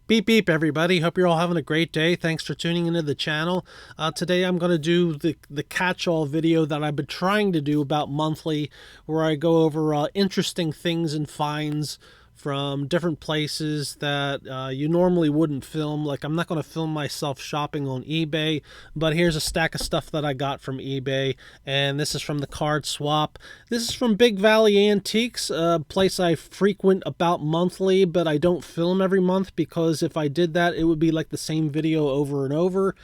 Beep beep everybody, hope you're all having a great day. Thanks for tuning into the channel. Today I'm going to do the catch-all video that I've been trying to do about monthly, where I go over interesting things and finds from different places that you normally wouldn't film. Like, I'm not going to film myself shopping on eBay, but here's a stack of stuff that I got from eBay, and this is from the Card Swap. This is from Big Valley Antiques, a place I frequent about monthly, but I don't film every month because if I did that, it would be like the same video over and over.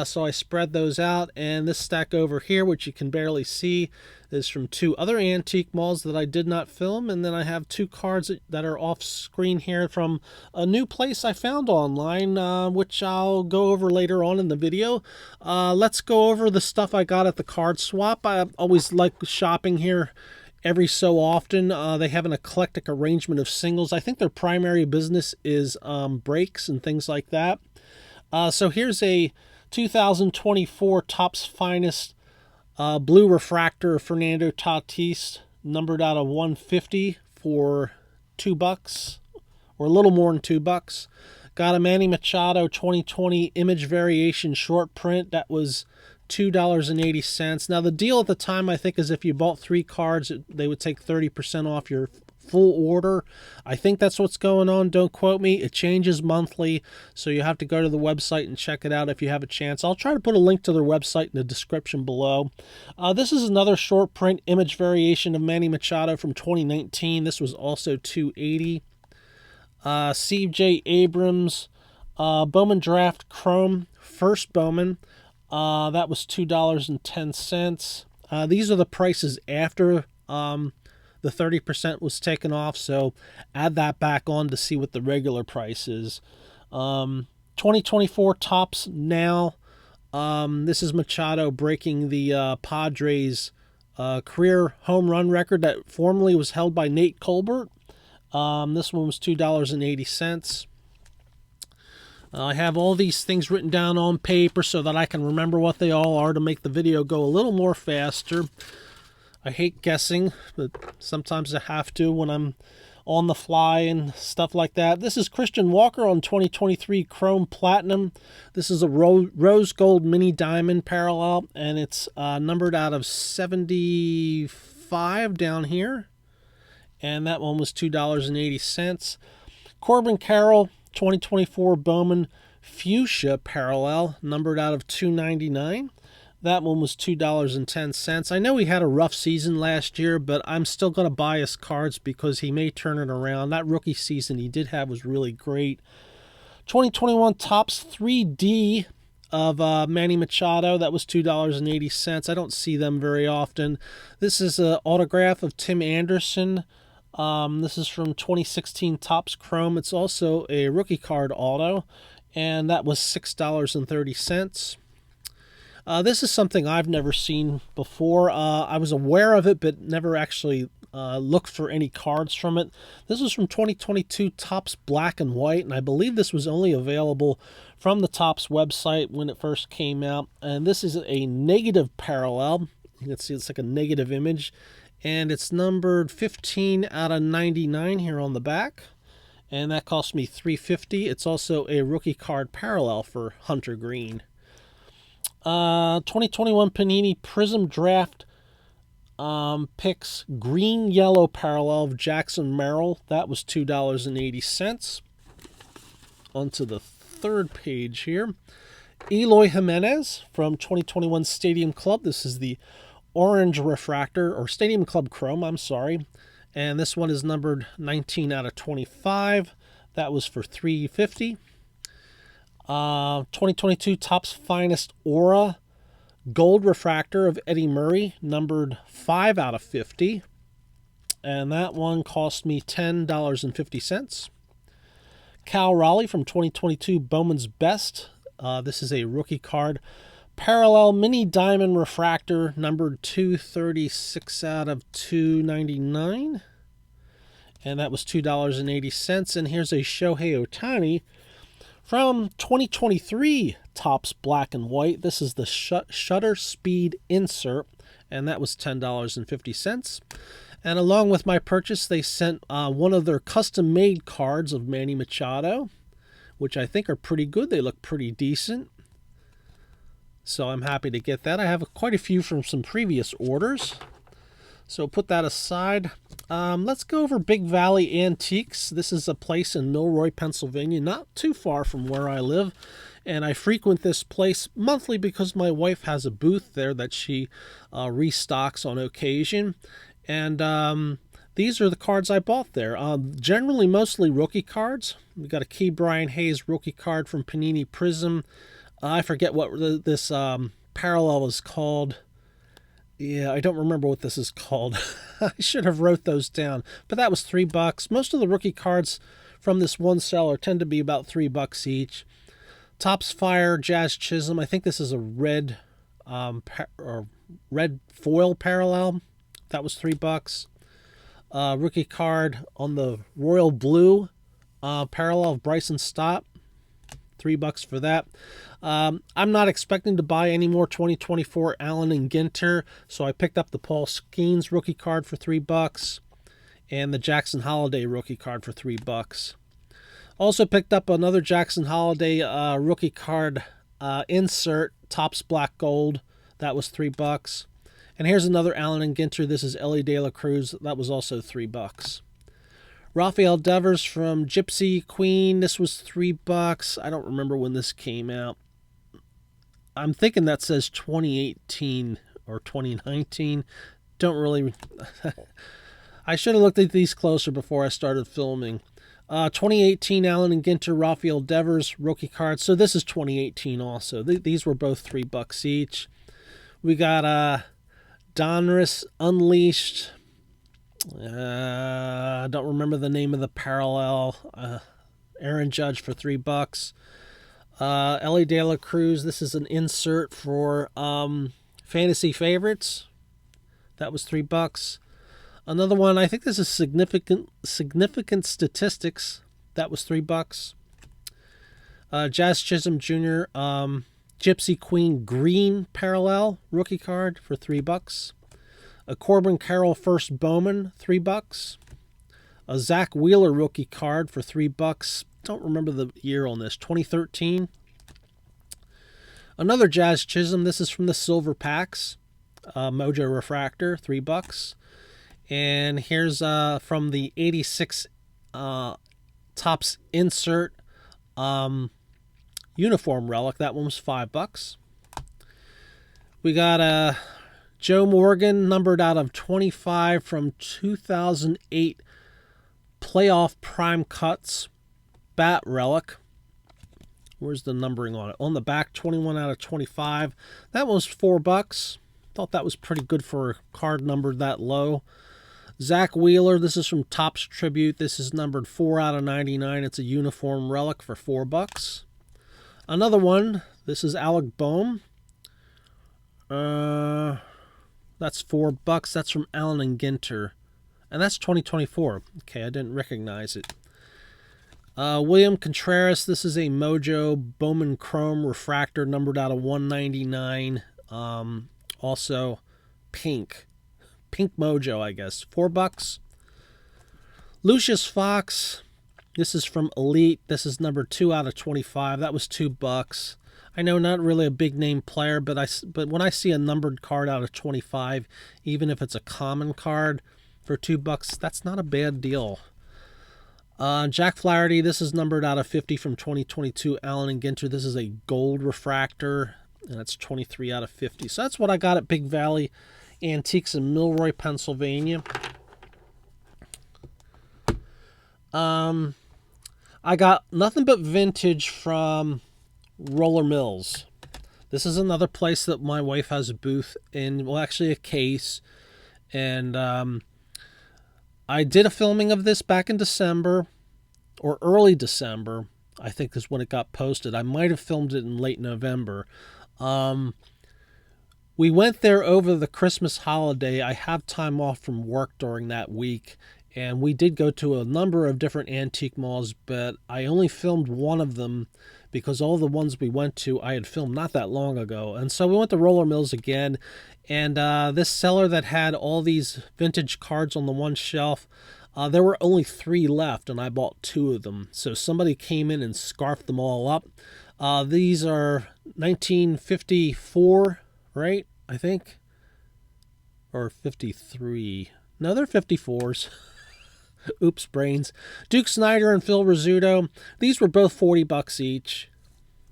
So I spread those out, and this stack over here, which you can barely see, is from two other antique malls that I did not film, and then I have two cards that are off screen here from a new place I found online, which I'll go over later on in the video. Let's go over the stuff I got at the Card Swap. I always like shopping here every so often. They have an eclectic arrangement of singles. I think their primary business is breaks and things like that. So here's a 2024 Topps Finest blue refractor of Fernando Tatis, numbered out of 150 for $2, or a little more than $2. Got a Manny Machado 2020 image variation short print that was $2.80. Now the deal at the time, I think, is if you bought 3 cards, they would take 30% off your full order. I think that's what's going on. Don't quote me. It changes monthly, so you have to go to the website and check it out if you have a chance. I'll try to put a link to their website in the description below. This is another short print image variation of Manny Machado from 2019. This was also $2.80. C.J. Abrams Bowman Draft Chrome first Bowman. That was $2.10. These are the prices after the 30% was taken off, so add that back on to see what the regular price is. 2024 Topps Now. This is Machado breaking the Padres career home run record that formerly was held by Nate Colbert. This one was $2.80. I have all these things written down on paper so that I can remember what they all are to make the video go a little more faster. I hate guessing, but sometimes I have to when I'm on the fly and stuff like that. This is Christian Walker on 2023 Chrome Platinum. This is a rose gold mini diamond parallel, and it's numbered out of 75 down here. And that one was $2.80. Corbin Carroll 2024 Bowman Fuchsia parallel, numbered out of 299. That one was $2.10. I know he had a rough season last year, but I'm still going to buy his cards because he may turn it around. That rookie season he did have was really great. 2021 Topps 3D of Manny Machado. That was $2.80. I don't see them very often. This is an autograph of Tim Anderson. This is from 2016 Topps Chrome. It's also a rookie card auto, and that was $6.30. This is something I've never seen before. I was aware of it, but never actually looked for any cards from it. This was from 2022 Topps Black and White, and I believe this was only available from the Topps website when it first came out. And this is a negative parallel. You can see it's like a negative image, and it's numbered 15 out of 99 here on the back, and that cost me $3.50. It's also a rookie card parallel for Hunter Green. 2021 Panini Prism Draft picks green yellow parallel of Jackson Merrill. That was $2.80. Onto the third page here. Eloy Jimenez from 2021 Stadium Club. This is the orange refractor, or Stadium Club Chrome, I'm sorry. And this one is numbered 19 out of 25. That was for $3.50. 2022 Topps Finest Aura Gold Refractor of Eddie Murray, numbered 5 out of 50. And that one cost me $10.50. Cal Raleigh from 2022 Bowman's Best. This is a rookie card parallel mini diamond refractor, numbered 236 out of 299. And that was $2.80. And here's a Shohei Ohtani from 2023 Topps Black and White. This is the Shutter Speed insert, and that was $10.50. And along with my purchase, they sent one of their custom-made cards of Manny Machado, which I think are pretty good. They look pretty decent. So I'm happy to get that. I have quite a few from some previous orders. So put that aside. Let's go over Big Valley Antiques. This is a place in Milroy, Pennsylvania, not too far from where I live. And I frequent this place monthly because my wife has a booth there that she restocks on occasion. And these are the cards I bought there. Generally, mostly rookie cards. We got a Key Brian Hayes rookie card from Panini Prism. I forget what this parallel is called. Yeah, I don't remember what this is called. I should have wrote those down. But that was $3. Most of the rookie cards from this one seller tend to be about $3 each. Topps Fire Jazz Chisholm. I think this is a red red foil parallel. That was $3. Rookie card on the Royal Blue parallel of Bryson Stott. $3 for that. I'm not expecting to buy any more 2024 Allen and Ginter, so I picked up the Paul Skeens rookie card for $3 and the Jackson Holiday rookie card for $3. Also picked up another Jackson Holiday rookie card insert, Topps Black Gold. That was $3. And here's another Allen and Ginter. This is Ellie De La Cruz. That was also $3. Rafael Devers from Gypsy Queen. This was $3. I don't remember when this came out. I'm thinking that says 2018 or 2019. Don't really... I should have looked at these closer before I started filming. 2018 Allen and Ginter Rafael Devers rookie cards. So this is 2018 also. These were both $3 each. We got Donruss Unleashed. I don't remember the name of the parallel. Aaron Judge for $3. Ellie De La Cruz. This is an insert for Fantasy Favorites. That was $3. Another one, I think this is significant statistics. That was $3. Jazz Chisholm Jr. Gypsy Queen Green parallel rookie card for $3. A Corbin Carroll First Bowman, $3. A Zach Wheeler rookie card for $3. Don't remember the year on this. 2013. Another Jazz Chisholm. This is from the Silver Packs. Mojo Refractor, $3. And here's from the 86 Topps Insert Uniform Relic. That one was $5. We got a Joe Morgan, numbered out of 25 from 2008 Playoff Prime Cuts Bat Relic. Where's the numbering on it? On the back, 21 out of 25. That was $4. Thought that was pretty good for a card numbered that low. Zach Wheeler, this is from Topps Tribute. This is numbered 4 out of 99. It's a uniform relic for $4. Another one, this is Alec Bohm. That's $4. That's from Allen and Ginter. And that's 2024. Okay, I didn't recognize it. William Contreras, this is a Mojo Bowman Chrome Refractor, numbered out of 199. Also, pink. Pink Mojo, I guess. $4. Lucius Fox, this is from Elite. This is number 2 out of 25. That was $2. I know, not really a big name player, but when I see a numbered card out of 25, even if it's a common card for $2, that's not a bad deal. Jack Flaherty, this is numbered out of 50 from 2022 Allen and Ginter. This is a gold refractor, and it's 23 out of 50. So that's what I got at Big Valley Antiques in Milroy, Pennsylvania. I got nothing but vintage from Roller Mills. This is another place that my wife has a booth in, well, actually a case. And I did a filming of this back in December, or early December, I think is when it got posted. I might have filmed it in late November. We went there over the Christmas holiday. I have time off from work during that week, and we did go to a number of different antique malls, but I only filmed one of them because all the ones we went to I had filmed not that long ago. And so we went to Roller Mills again, and this seller that had all these vintage cards on the one shelf, There were only 3 left, and I bought 2 of them. So somebody came in and scarfed them all up. These are 1954, right? I think. Or 53. No, they're 54s. Oops, brains. Duke Snider and Phil Rizzuto. These were both $40 each.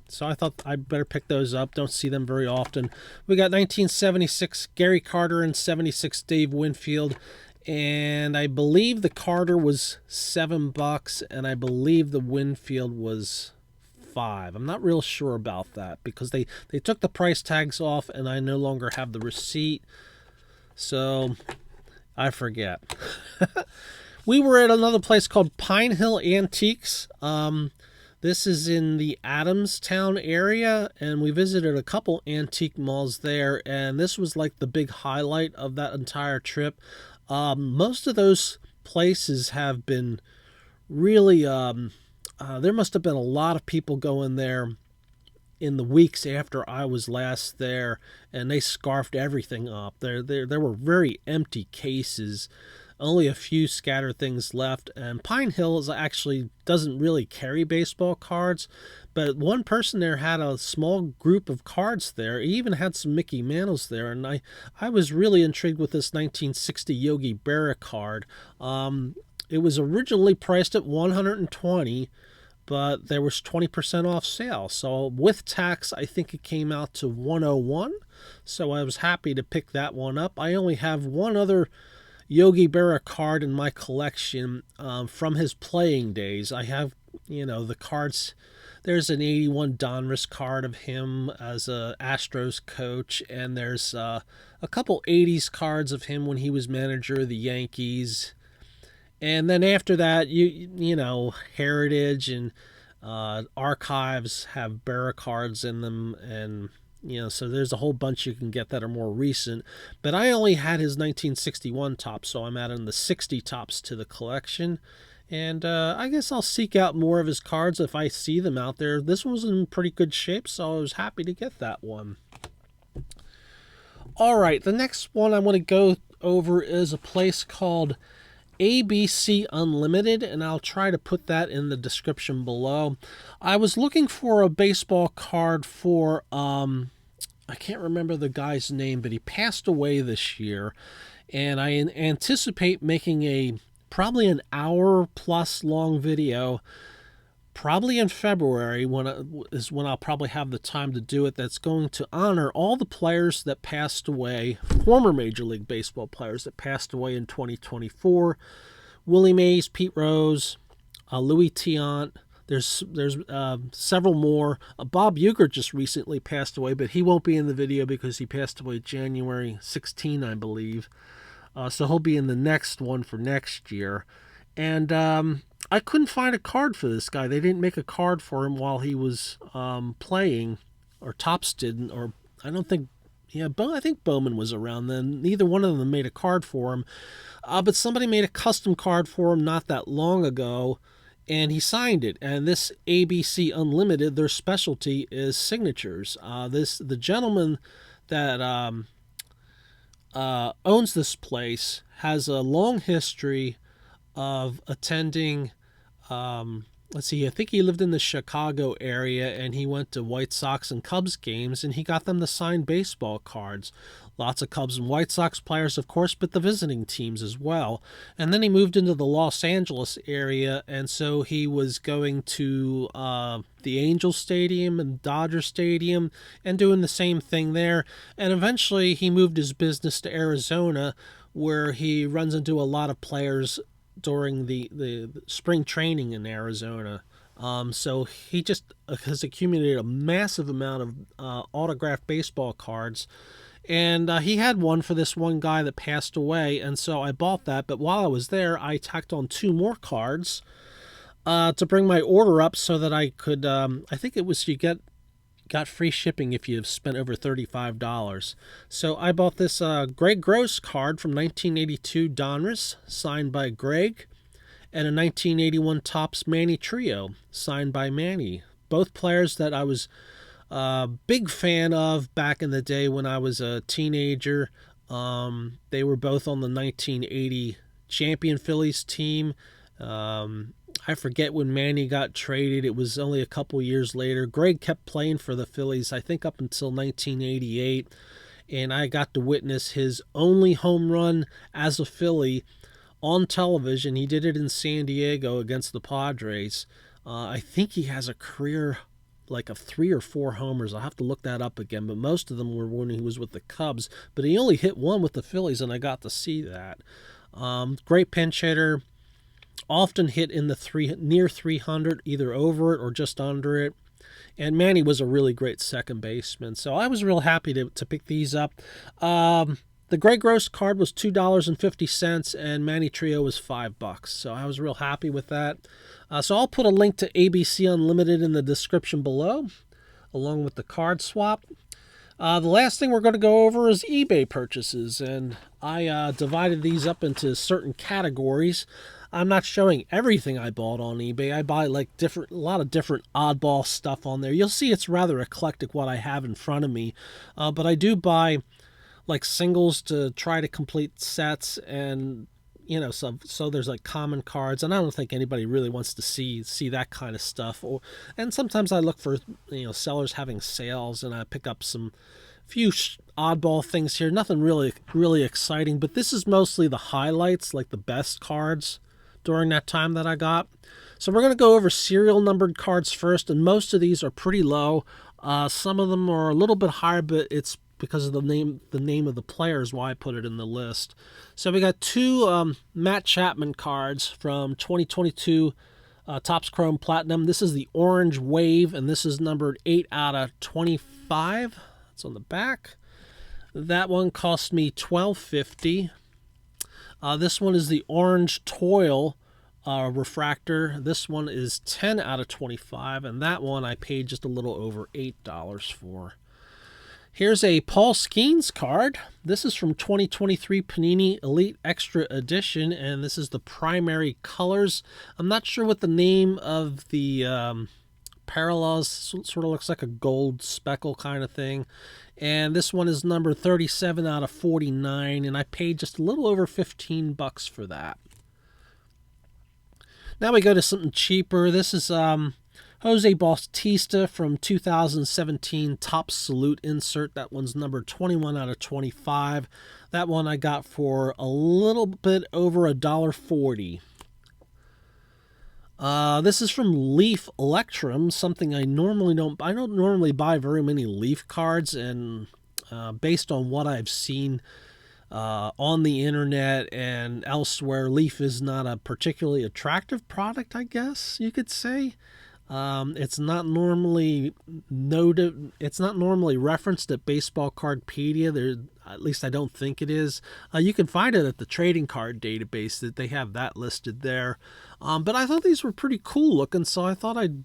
So I thought I'd better pick those up. Don't see them very often. We got 1976 Gary Carter and 76 Dave Winfield. And I believe the Carter was $7, and I believe the Winfield was $5. I'm not real sure about that because they took the price tags off, and I no longer have the receipt. So I forget. We were at another place called Pine Hill Antiques. This is in the Adamstown area, and we visited a couple antique malls there, and this was like the big highlight of that entire trip. Most of those places have been really, there must have been a lot of people going there in the weeks after I was last there, and they scarfed everything up. There were very empty cases, only a few scattered things left, and Pine Hills actually doesn't really carry baseball cards, but one person there had a small group of cards there. He even had some Mickey Mantles there, and I was really intrigued with this 1960 Yogi Berra card. It was originally priced at $120, but there was 20% off sale. So with tax, I think it came out to $101. So I was happy to pick that one up. I only have one other Yogi Berra card in my collection from his playing days. I have, the cards. There's an 81 Donruss card of him as a Astros coach, and there's a couple 80s cards of him when he was manager of the Yankees. And then after that, Heritage and Archives have Berra cards in them, and so there's a whole bunch you can get that are more recent. But I only had his 1961 Topps, so I'm adding the 60 Topps to the collection. And I guess I'll seek out more of his cards if I see them out there. This one was in pretty good shape, so I was happy to get that one. All right, the next one I want to go over is a place called ABC Unlimited, and I'll try to put that in the description below. I was looking for a baseball card for, I can't remember the guy's name, but he passed away this year, and I anticipate making probably an hour plus long video, probably in February, when I'll probably have the time to do it, that's going to honor all the players that passed away, former Major League Baseball players that passed away in 2024. Willie Mays, Pete Rose, Louis Tiant. There's several more. Bob Uecker just recently passed away, but he won't be in the video because he passed away January 16, I believe. So he'll be in the next one for next year. And I couldn't find a card for this guy. They didn't make a card for him while he was playing, or Topps didn't, or I don't think, I think Bowman was around then. Neither one of them made a card for him. But somebody made a custom card for him not that long ago, and he signed it. And this ABC Unlimited, their specialty is signatures. The gentleman that owns this place has a long history of attending, I think he lived in the Chicago area, and he went to White Sox and Cubs games, and he got them to sign baseball cards. Lots of Cubs and White Sox players, of course, but the visiting teams as well. And then he moved into the Los Angeles area, and so he was going to the Angel Stadium and Dodger Stadium and doing the same thing there. And eventually he moved his business to Arizona, where he runs into a lot of players during the spring training in Arizona. So he just has accumulated a massive amount of autographed baseball cards. And he had one for this one guy that passed away, and so I bought that. But while I was there, I tacked on 2 more cards to bring my order up so that I could, I think it was you got free shipping if you've spent over $35. So I bought this Greg Gross card from 1982 Donruss, signed by Greg, and a 1981 Topps Manny Trio, signed by Manny. Both players that I was a big fan of back in the day when I was a teenager. They were both on the 1980 champion Phillies team. I forget when Manny got traded. It was only a couple years later. Greg kept playing for the Phillies, I think up until 1988, and I got to witness his only home run as a Philly on television. He did it in San Diego against the Padres. I think he has a career like of 3 or 4 homers. I'll have to look that up again, but most of them were when he was with the Cubs. But he only hit one with the Phillies, and I got to see that. Great pinch hitter. Often hit in the near 300, either over it or just under it. And Manny was a really great second baseman. So I was real happy to pick these up. The Greg Gross card was $2.50, and Manny Trio was $5. So I was real happy with that. So I'll put a link to ABC Unlimited in the description below, along with the card swap. The last thing we're going to go over is eBay purchases, and I divided these up into certain categories. I'm not showing everything I bought on eBay. I buy like a lot of different oddball stuff on there. You'll see it's rather eclectic what I have in front of me, but I do buy like singles to try to complete sets, and so there's like common cards, and I don't think anybody really wants to see that kind of stuff. And sometimes I look for sellers having sales, and I pick up some few oddball things here. Nothing really exciting, but this is mostly the highlights, like the best cards during that time that I got. So we're going to go over serial numbered cards first, and most of these are pretty low. Some of them are a little bit higher, but it's because of the name of the player is why I put it in the list. So we got 2 Matt Chapman cards from 2022 Topps Chrome Platinum. This is the Orange Wave, and this is numbered 8/25. It's on the back. That one cost me $12.50. This one is the Orange Toil refractor. This one is 10/25, and that one I paid just a little over $8 for. Here's a Paul Skeens card. This is from 2023 Panini Elite Extra Edition, and this is the primary colors. I'm not sure what the name of the parallels, sort of looks like a gold speckle kind of thing. And this one is number 37/49, and I paid just a little over $15 for that. Now we go to something cheaper. This is Jose Bautista from 2017 Topps Salute insert. That one's number 21/25. That one I got for a little bit over $1.40. This is from Leaf Electrum, something I don't normally buy very many Leaf cards, and based on what I've seen on the internet and elsewhere, Leaf is not a particularly attractive product, I guess you could say. It's not normally referenced at Baseball Cardpedia. At least I don't think it is. You can find it at the trading card database, that they have that listed there. But I thought these were pretty cool looking, so I thought I'd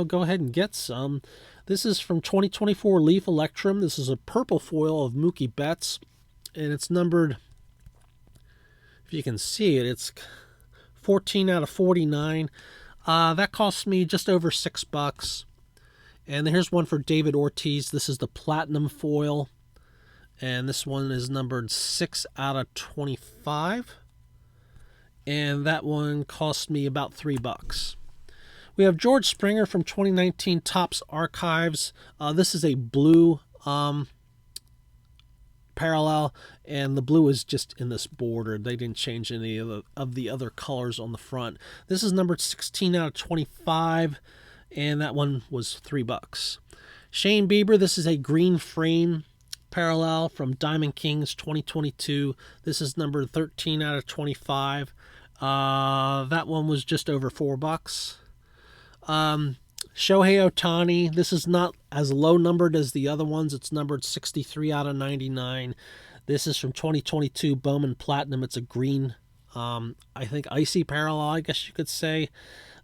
go ahead and get some. This is from 2024 Leaf Electrum. This is a purple foil of Mookie Betts, and it's numbered, if you can see it, it's 14/49. That cost me just over $6. And here's one for David Ortiz. This is the Platinum foil, and this one is numbered 6/25. And that one cost me about $3. We have George Springer from 2019 Topps Archives. This is a blue parallel, and the blue is just in this border. They didn't change any of the other colors on the front. This is numbered 16/25, and that one was $3. Shane Bieber, this is a green frame parallel from Diamond Kings 2022. This is numbered 13/25. That one was just over $4. Shohei Ohtani, this is not as low numbered as the other ones. It's numbered 63/99. This is from 2022 Bowman Platinum. It's a green, I think icy parallel, I guess you could say.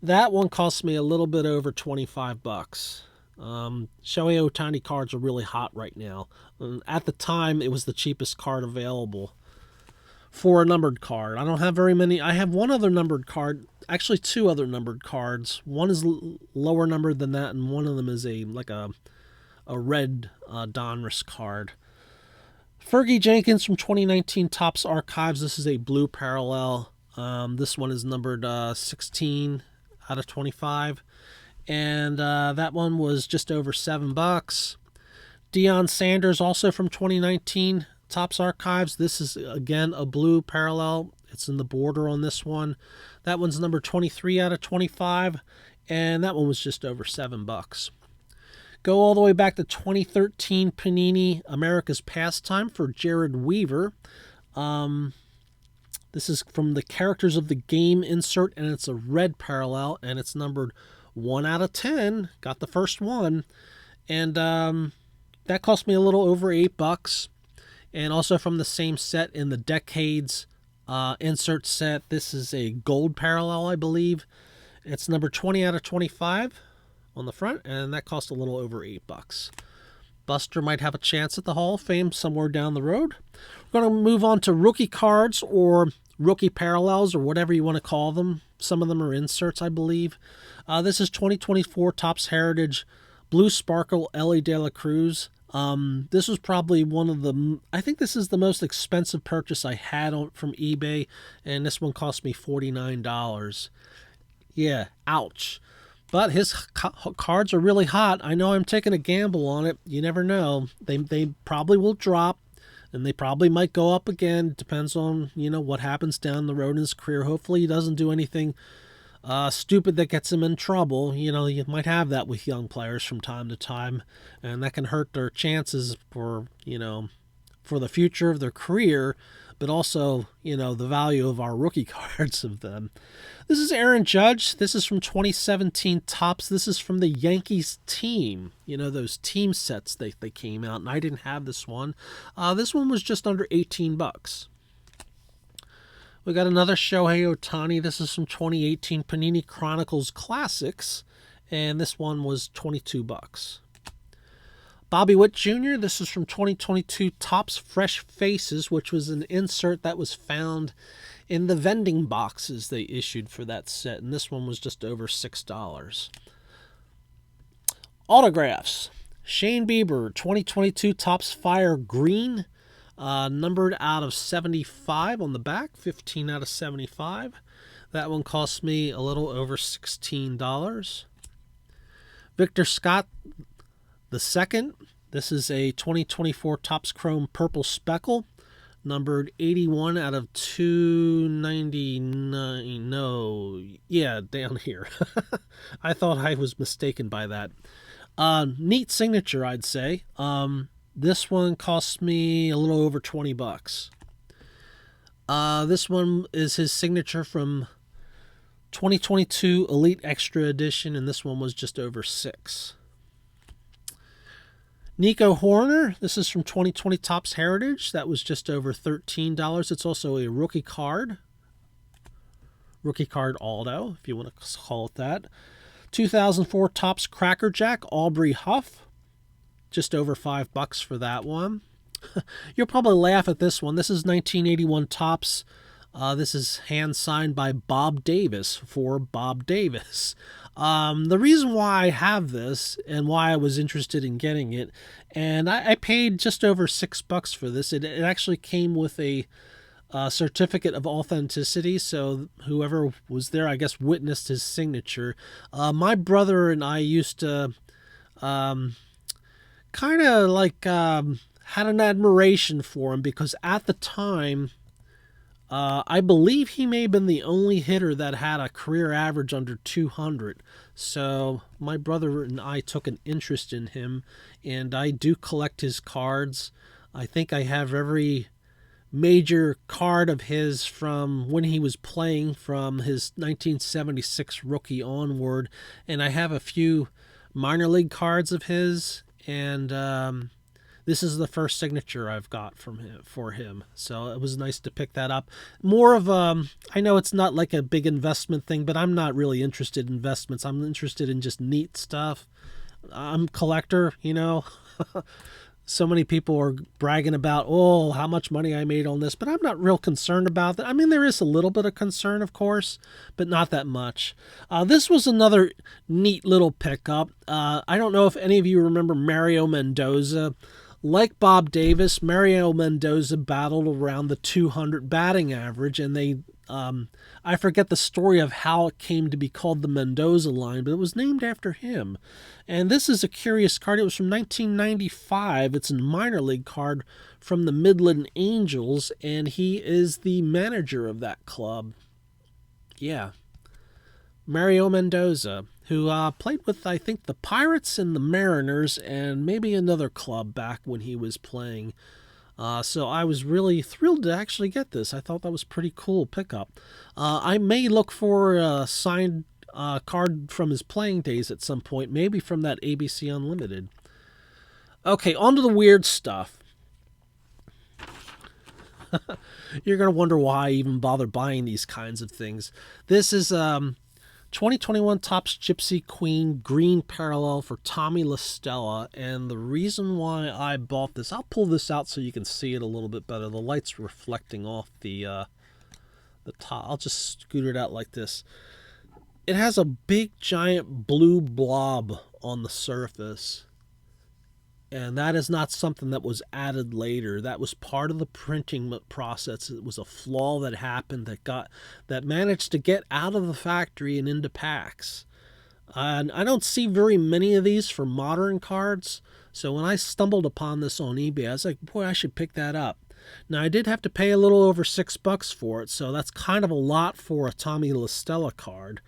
That one cost me a little bit over $25. Shohei Ohtani cards are really hot right now. At the time, it was the cheapest card available for a numbered card. I don't have very many. I have one other numbered card, actually 2 other numbered cards. One is lower numbered than that, and one of them is a red Donruss card. Fergie Jenkins from 2019 Topps Archives. This is a blue parallel. This one is numbered 16 out of 25. And that one was just over $7. Deion Sanders, also from 2019, Topps Archives. This is, again, a blue parallel. It's in the border on this one. That one's number 23 out of 25, and that one was just over $7. Go all the way back to 2013 Panini America's Pastime for Jared Weaver. This is from the Characters of the Game insert, and it's a red parallel, and it's numbered 1 out of 10. Got the first one. And that cost me a little over $8. And also from the same set in the Decades insert set, this is a gold parallel, I believe. It's number 20 out of 25 on the front, and that cost a little over $8. Buster might have a chance at the Hall of Fame somewhere down the road. We're going to move on to rookie cards, or rookie parallels, or whatever you want to call them. Some of them are inserts, I believe. This is 2024 Topps Heritage Blue Sparkle Ellie De La Cruz. This was probably one of the, I think this is the most expensive purchase I had from eBay, and this one cost me $49. Yeah, ouch. But his cards are really hot. I know I'm taking a gamble on it. You never know. They probably will drop, and they probably might go up again. It depends on, what happens down the road in his career. Hopefully he doesn't do anything stupid that gets him in trouble. You might have that with young players from time to time, and that can hurt their chances for the future of their career, but also, the value of our rookie cards of them. This is Aaron Judge. This is from 2017 Topps. This is from the Yankees team. Those team sets they came out, and I didn't have this one. This one was just under $18. We got another Shohei Ohtani. This is from 2018 Panini Chronicles Classics, and this one was $22. Bobby Witt Jr., this is from 2022 Topps Fresh Faces, which was an insert that was found in the vending boxes they issued for that set, and this one was just over $6. Autographs. Shane Bieber, 2022 Topps Fire Green, numbered out of 75 on the back, 15 out of 75. That one cost me a little over $16. Victor Scott the second. This is a 2024 Topps Chrome Purple Speckle, numbered 81 out of 299. No, yeah, down here. I thought I was mistaken by that. Neat signature, I'd say. This one cost me a little over $20. This one is his signature from 2022 Elite Extra Edition, and this one was just over $6. Nico Horner, this is from 2020 Topps Heritage. That was just over $13. It's also a rookie card. Rookie card Aldo, if you want to call it that. 2004 Topps Cracker Jack Aubrey Huff. Just over $5 for that one. You'll probably laugh at this one. This is 1981 Topps. This is hand signed by Bob Davis for Bob Davis. The reason why I have this and why I was interested in getting it, and I paid just over $6 for this. It actually came with a certificate of authenticity, so whoever was there, I guess, witnessed his signature. My brother and I used to kind of like had an admiration for him because at the time, I believe he may have been the only hitter that had a career average under 200. So my brother and I took an interest in him, and I do collect his cards. I think I have every major card of his from when he was playing, from his 1976 rookie onward, and I have a few minor league cards of his, and this is the first signature I've got from him for him. So it was nice to pick that up. More of I know it's not like a big investment thing, but I'm not really interested in investments. I'm interested in just neat stuff. I'm a collector, So many people are bragging about, how much money I made on this, but I'm not real concerned about that. I mean, there is a little bit of concern, of course, but not that much. This was another neat little pickup. I don't know if any of you remember Mario Mendoza. Like Bob Davis, Mario Mendoza battled around the 200 batting average, and they I forget the story of how it came to be called the Mendoza line, but it was named after him. And this is a curious card. It was from 1995. It's a minor league card from the Midland Angels, and he is the manager of that club. Yeah, Mario Mendoza, who played with, I think, the Pirates and the Mariners and maybe another club back when he was playing. So I was really thrilled to actually get this. I thought that was pretty cool pickup. I may look for a signed card from his playing days at some point, maybe from that ABC Unlimited. Okay, on to the weird stuff. You're going to wonder why I even bother buying these kinds of things. This is 2021 Topps Gypsy Queen Green Parallel for Tommy La Stella, and the reason why I bought this, I'll pull this out so you can see it a little bit better. The light's reflecting off the top. I'll just scoot it out like this. It has a big giant blue blob on the surface, and that is not something that was added later. That was part of the printing process. It was a flaw that happened that managed to get out of the factory and into packs. And I don't see very many of these for modern cards. So when I stumbled upon this on eBay, I was like, boy, I should pick that up. Now, I did have to pay a little over $6 for it, so that's kind of a lot for a Tommy La Stella card,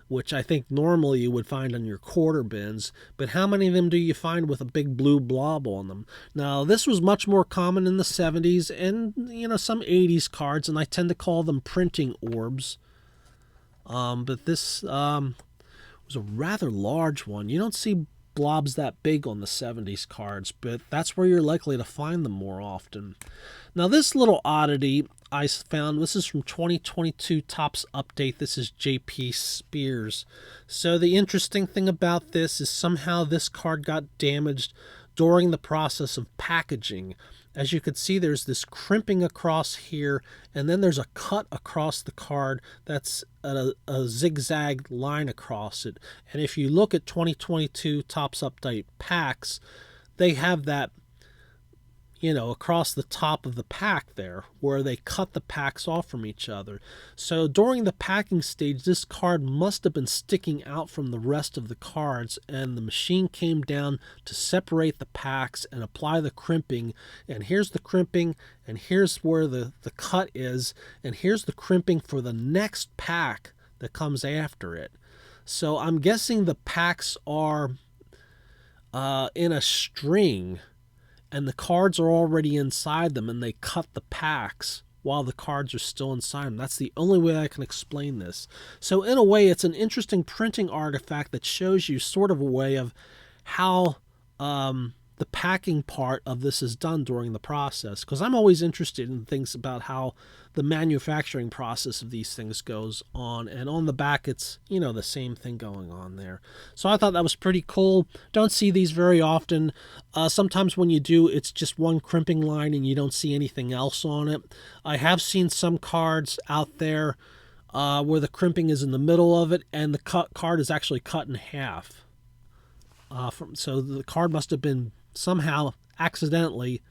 which I think normally you would find on your quarter bins, but how many of them do you find with a big blue blob on them? Now, this was much more common in the 70s and, some 80s cards, and I tend to call them printing orbs. But this was a rather large one. You don't see blobs that big on the 70s cards, but that's where you're likely to find them more often. Now, this little oddity I found, this is from 2022 Topps Update. This is J.P. Spears. So the interesting thing about this is somehow this card got damaged during the process of packaging. As you can see, there's this crimping across here, and then there's a cut across the card that's a zigzag line across it. And if you look at 2022 Topps Update packs, they have that across the top of the pack there, where they cut the packs off from each other. So during the packing stage, this card must have been sticking out from the rest of the cards, and the machine came down to separate the packs and apply the crimping. And here's the crimping, and here's where the cut is, and here's the crimping for the next pack that comes after it. So I'm guessing the packs are in a string, and the cards are already inside them, and they cut the packs while the cards are still inside them. That's the only way I can explain this. So in a way, it's an interesting printing artifact that shows you sort of a way of how the packing part of this is done during the process, because I'm always interested in things about how the manufacturing process of these things goes on, and on the back it's the same thing going on there. So I thought that was pretty cool. Don't see these very often. Sometimes when you do, it's just one crimping line and you don't see anything else on it. I have seen some cards out there where the crimping is in the middle of it and the card is actually cut in half. So the card must have been somehow accidentally,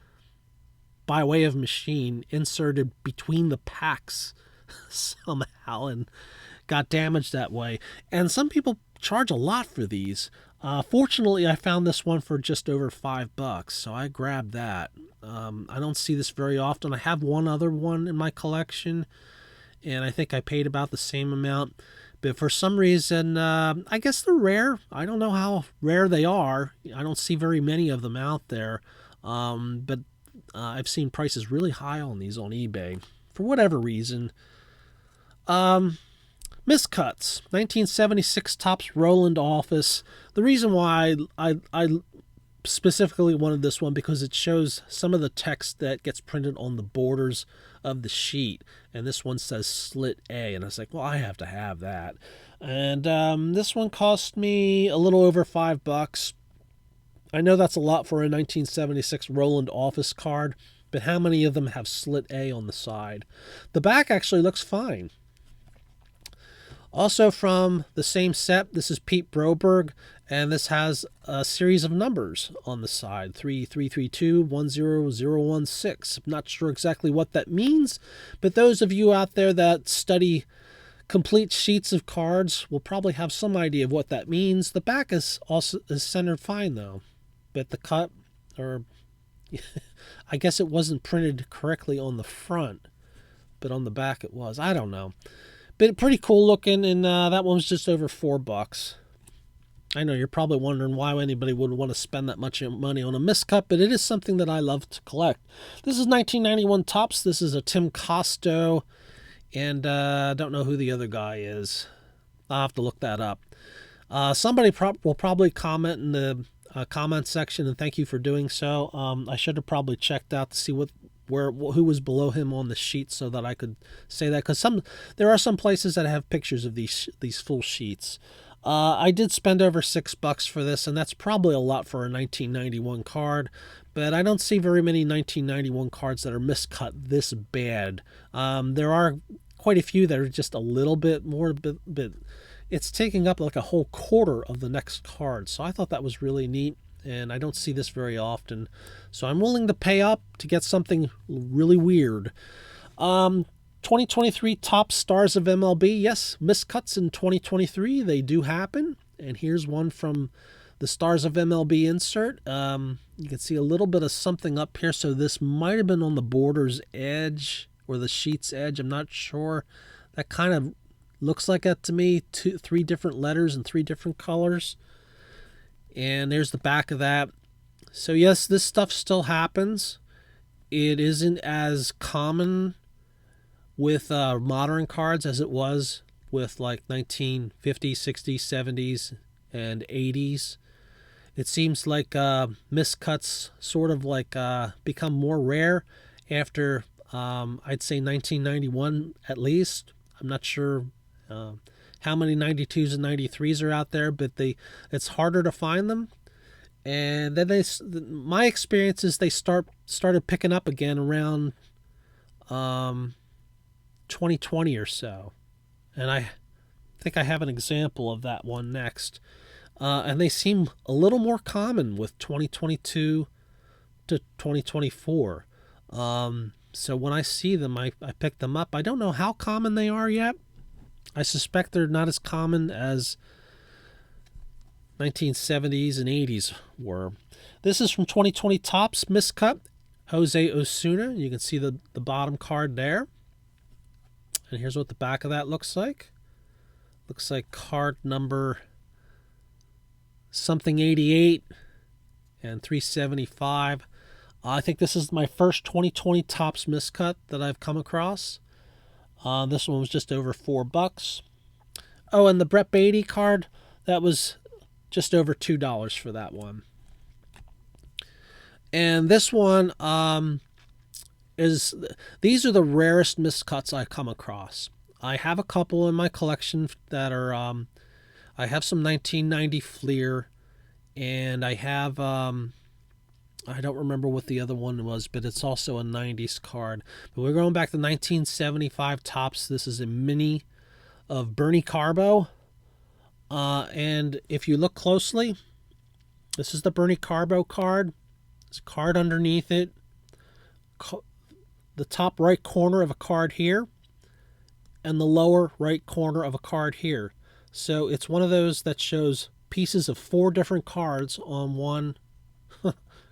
by way of machine, inserted between the packs somehow and got damaged that way. And some people charge a lot for these. Fortunately, I found this one for just over $5, so I grabbed that. I don't see this very often. I have one other one in my collection, and I think I paid about the same amount. But for some reason, I guess they're rare. I don't know how rare they are. I don't see very many of them out there. But I've seen prices really high on these on eBay for whatever reason. Miscuts, 1976 Topps Roland Office. The reason why I specifically wanted this one because it shows some of the text that gets printed on the borders of the sheet, and this one says Slit A, and I was like, well, I have to have that. And this one cost me a little over $5. I know that's a lot for a 1976 Roland Office card, but how many of them have Slit A on the side? The back actually looks fine. Also from the same set, this is Pete Broberg, And this has a series of numbers on the side, 3332 10016. I'm not sure exactly what that means, but those of you out there that study complete sheets of cards will probably have some idea of what that means. The back is centered fine though, but the cut, or I guess it wasn't printed correctly on the front, but on the back it was. I don't know, but pretty cool looking, and that one was just over $4. I know you're probably wondering why anybody would want to spend that much money on a miscut, but it is something that I love to collect. This is 1991 Topps. This is a Tim Costo, and I don't know who the other guy is. I'll have to look that up. Somebody will probably comment in the comment section, and thank you for doing so. I should have probably checked out to see who was below him on the sheet so that I could say that, because there are some places that have pictures of these full sheets. I did spend over $6 for this, and that's probably a lot for a 1991 card, but I don't see very many 1991 cards that are miscut this bad. There are quite a few that are just a little bit more, but it's taking up like a whole quarter of the next card, so I thought that was really neat, and I don't see this very often, so I'm willing to pay up to get something really weird. 2023 top stars of MLB. Yes, miscuts in 2023. They do happen. And here's one from the Stars of MLB insert. You can see a little bit of something up here. So this might have been on the border's edge or the sheet's edge. I'm not sure. That kind of looks like that to me. Three different letters in three different colors. And there's the back of that. So yes, this stuff still happens. It isn't as common with modern cards as it was with like 1950s, 60s, 70s, and 80s. It seems like miscuts sort of like become more rare after I'd say 1991 at least. I'm not sure how many 92s and 93s are out there, but it's harder to find them. And then my experience is they started picking up again around 2020 or so, and I think I have an example of that one next, and they seem a little more common with 2022 to 2024. So when I see them, I pick them up. I don't know how common they are yet. I suspect they're not as common as 1970s and 80s were. This is from 2020 Topps miscut, Jose Osuna. You can see the bottom card there. And here's what the back of that looks like. Looks like card number something 88 and 375. I think this is my first 2020 Topps miscut that I've come across. This one was just over $4. Oh, and the Brett Beatty card, that was just over $2 for that one. And this one these are the rarest miscuts I come across. I have a couple in my collection that are I have some 1990 Fleer, and I have I don't remember what the other one was, but it's also a 90s card. But we're going back to 1975 Topps. This is a mini of Bernie Carbo, and if you look closely, this is the Bernie Carbo card. There's a card underneath it. The top right corner of a card here, and the lower right corner of a card here. So it's one of those that shows pieces of 4 different cards on one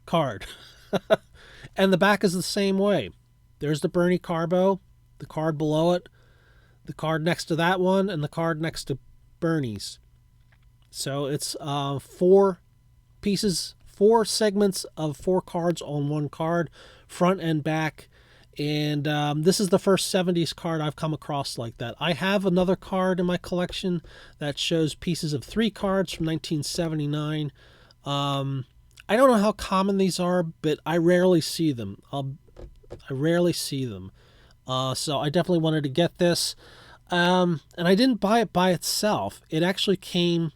card. And the back is the same way. There's the Bernie Carbo, the card below it, the card next to that one, and the card next to Bernie's. So it's 4 pieces, 4 segments of 4 cards on one card, front and back. And this is the first 70s card I've come across like that. I have another card in my collection that shows pieces of 3 cards from 1979. I don't know how common these are, but I rarely see them. I rarely see them. So I definitely wanted to get this. And I didn't buy it by itself. It actually came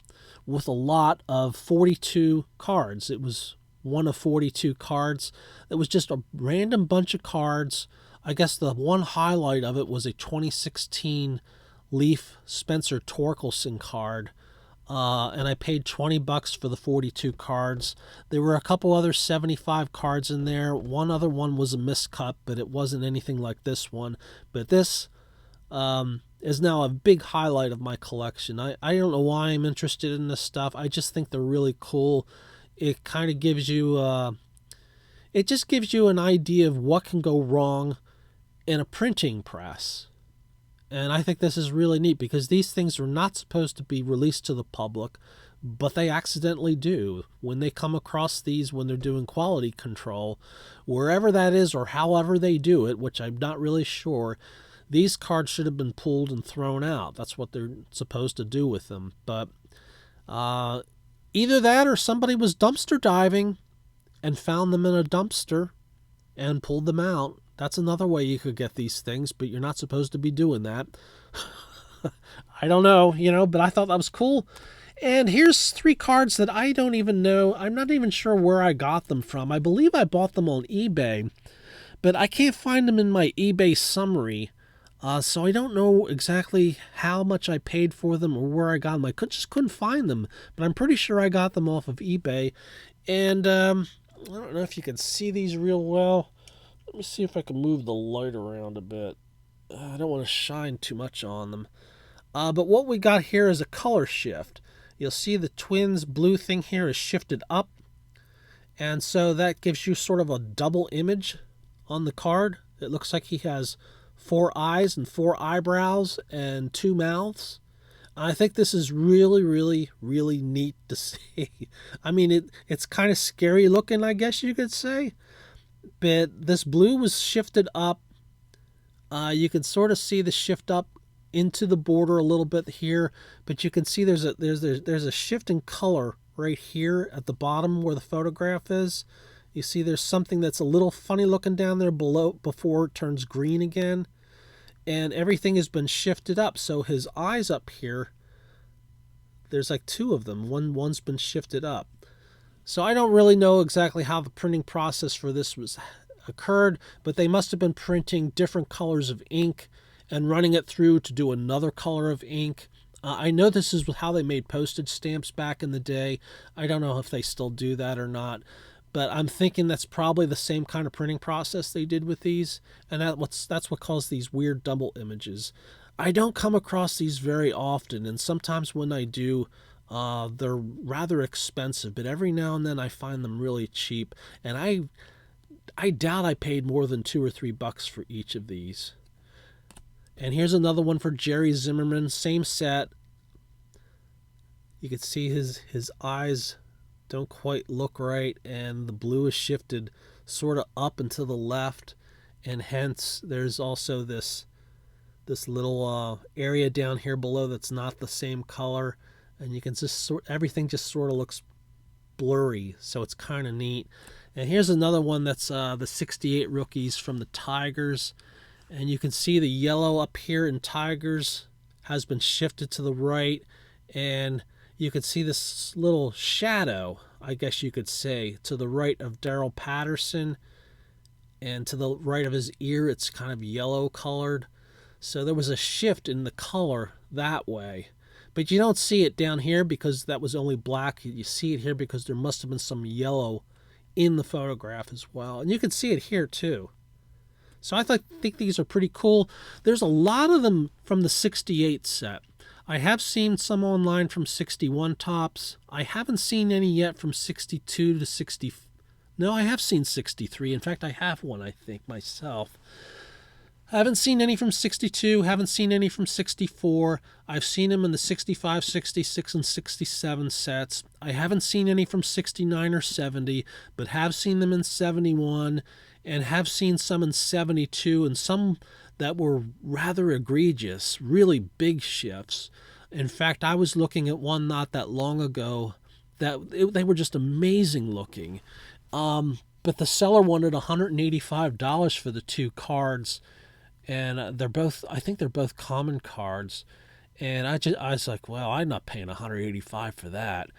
with a lot of 42 cards. It was one of 42 cards. It was just a random bunch of cards. I guess the one highlight of it was a 2016 Leaf Spencer Torkelson card. and I paid 20 bucks for the 42 cards. There were a couple other 75 cards in there. One other one was a miscut, but it wasn't anything like this one. But this is now a big highlight of my collection. I don't know why I'm interested in this stuff. I just think they're really cool. It kind of gives you, it just gives you an idea of what can go wrong in a printing press. And I think this is really neat because these things are not supposed to be released to the public, but they accidentally do. When they come across these, when they're doing quality control, wherever that is or however they do it, which I'm not really sure, these cards should have been pulled and thrown out. That's what they're supposed to do with them. But either that or somebody was dumpster diving and found them in a dumpster and pulled them out. That's another way you could get these things, but you're not supposed to be doing that. I don't know, but I thought that was cool. And here's 3 cards that I don't even know. I'm not even sure where I got them from. I believe I bought them on eBay, but I can't find them in my eBay summary. So I don't know exactly how much I paid for them or where I got them. I just couldn't find them, but I'm pretty sure I got them off of eBay. And I don't know if you can see these real well. Let me see if I can move the light around a bit. I don't want to shine too much on them. But what we got here is a color shift. You'll see the Twins blue thing here is shifted up. And so that gives you sort of a double image on the card. It looks like he has 4 eyes and 4 eyebrows and 2 mouths. I think this is really, really, really neat to see. I mean, it's kind of scary looking, I guess you could say. But this blue was shifted up. You can sort of see the shift up into the border a little bit here, but you can see there's a shift in color right here at the bottom where the photograph is. You see there's something that's a little funny looking down there below before it turns green again, and everything has been shifted up. So his eyes up here, there's like 2 of them. One's been shifted up. So I don't really know exactly how the printing process for this occurred, but they must have been printing different colors of ink and running it through to do another color of ink. I know this is how they made postage stamps back in the day. I don't know if they still do that or not, but I'm thinking that's probably the same kind of printing process they did with these, and that's what caused these weird double images. I don't come across these very often, and sometimes when I do, they're rather expensive, but every now and then I find them really cheap, and I doubt I paid more than $2 or $3 for each of these. And here's another one for Jerry Zimmerman, same set. You can see his eyes don't quite look right, and the blue is shifted sort of up and to the left, and hence there's also this little area down here below that's not the same color, and you can just everything just sort of looks blurry, so it's kind of neat. And here's another one that's the 68 rookies from the Tigers, and you can see the yellow up here in Tigers has been shifted to the right, and you can see this little shadow, I guess you could say, to the right of Daryl Patterson, and to the right of his ear it's kind of yellow colored. So there was a shift in the color that way. But you don't see it down here because that was only black. You see it here because there must have been some yellow in the photograph as well. And you can see it here too. So I think these are pretty cool. There's a lot of them from the 68 set. I have seen some online from 61 tops. I haven't seen any yet from 62 to 60. No, I have seen 63. In fact, I have one, I think, myself. I haven't seen any from 62, haven't seen any from 64. I've seen them in the 65, 66, and 67 sets. I haven't seen any from 69 or 70, but have seen them in 71, and have seen some in 72, and some that were rather egregious, really big shifts. In fact, I was looking at one not that long ago they were just amazing looking. But the seller wanted $185 for the 2 cards. And I think they're both common cards. And I was like, well, I'm not paying $185 for that.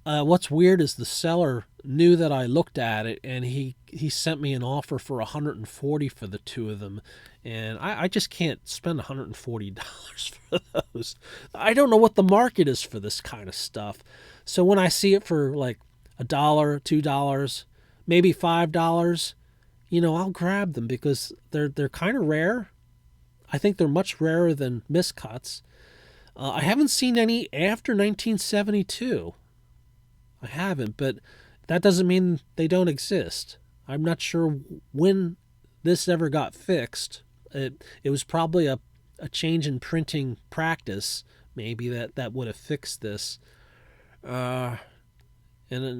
What's weird is the seller knew that I looked at it, and he sent me an offer for 140 for the two of them, and I just can't spend $140 for those. I don't know what the market is for this kind of stuff. So when I see it for like $1, $2, maybe $5, I'll grab them because they're kind of rare. I think they're much rarer than miscuts. I haven't seen any after 1972. I haven't, but that doesn't mean they don't exist. I'm not sure when this ever got fixed. It was probably a change in printing practice, maybe that would have fixed this. And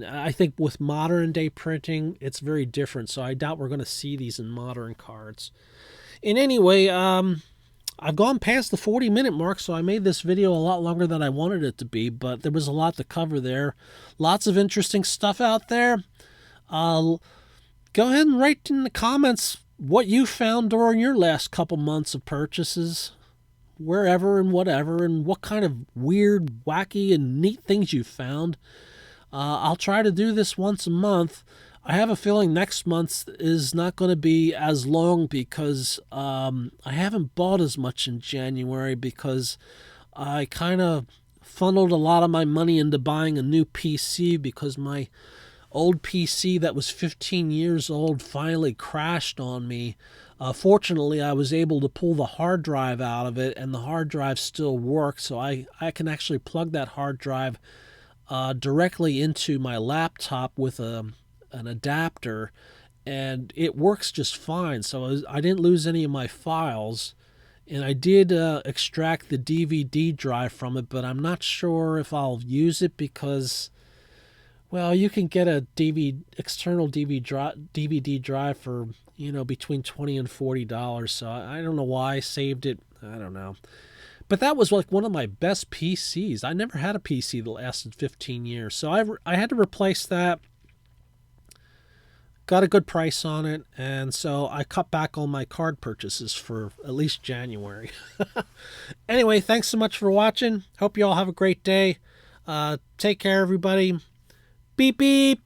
I think with modern day printing, it's very different. So I doubt we're going to see these in modern cards. And anyway, I've gone past the 40-minute mark, so I made this video a lot longer than I wanted it to be, but there was a lot to cover there. Lots of interesting stuff out there. Go ahead and write in the comments what you found during your last couple months of purchases, wherever and whatever, and what kind of weird, wacky, and neat things you found. I'll try to do this once a month. I have a feeling next month is not going to be as long because I haven't bought as much in January because I kind of funneled a lot of my money into buying a new PC because my old PC that was 15 years old finally crashed on me. Fortunately, I was able to pull the hard drive out of it, and the hard drive still works, so I can actually plug that hard drive directly into my laptop with an adapter, and it works just fine. So I didn't lose any of my files, and I did extract the DVD drive from it, but I'm not sure if I'll use it because, well, you can get a external DVD drive for between $20 and $40. So I don't know why I saved it. I don't know. But that was like one of my best PCs. I never had a PC that lasted 15 years. So I had to replace that. Got a good price on it. And so I cut back on my card purchases for at least January. Anyway, thanks so much for watching. Hope you all have a great day. Take care, everybody. Beep, beep.